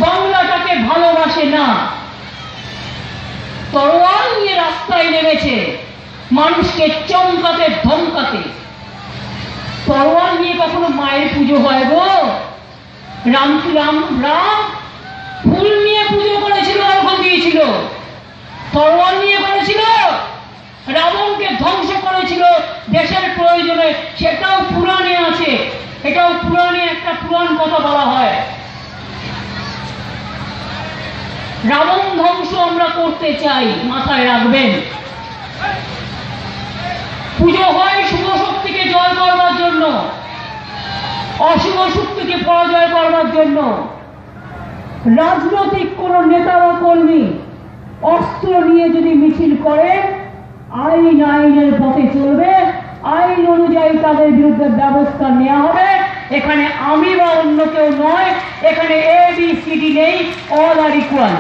বাংলাটাকে ভালোবাসে না, তরোয়াল নিয়ে রাস্তায় নেমেছে মানুষকে চমকাতে ধমকাতে। তরোয়াল নিয়ে কখনো মায়ের পুজো হয় গো? রাম রাম রাম ফুল নিয়ে পুজো করেছিল, অর্ঘ্য দিয়েছিল, তরোয়াল নিয়ে করেছিল। রাবণকে ধ্বংস করেছিল দেশের প্রয়োজনে, সেটাও পুরাণে আছে। এটাও পুরাণে একটা পুরাণ কথা বলা হয়। রাবণ ধ্বংস আমরা করতে চাই, মাথায় রাখবেন। পুজো হয় শুভ শক্তিকে জয় করবার জন্য, অশুভ শক্তিকে পরাজয় করবার জন্য। রাজনৈতিক কোন নেতা বা কর্মী অস্ত্র নিয়ে যদি মিছিল করে, আইনের পথে চলবে, আইন অনুযায়ী তাদের বিরুদ্ধে ব্যবস্থা নেওয়া হবে। এখানে আমি বা অন্য কেউ নয়, এখানে ABCD নেই, অল আর ইকুয়াল।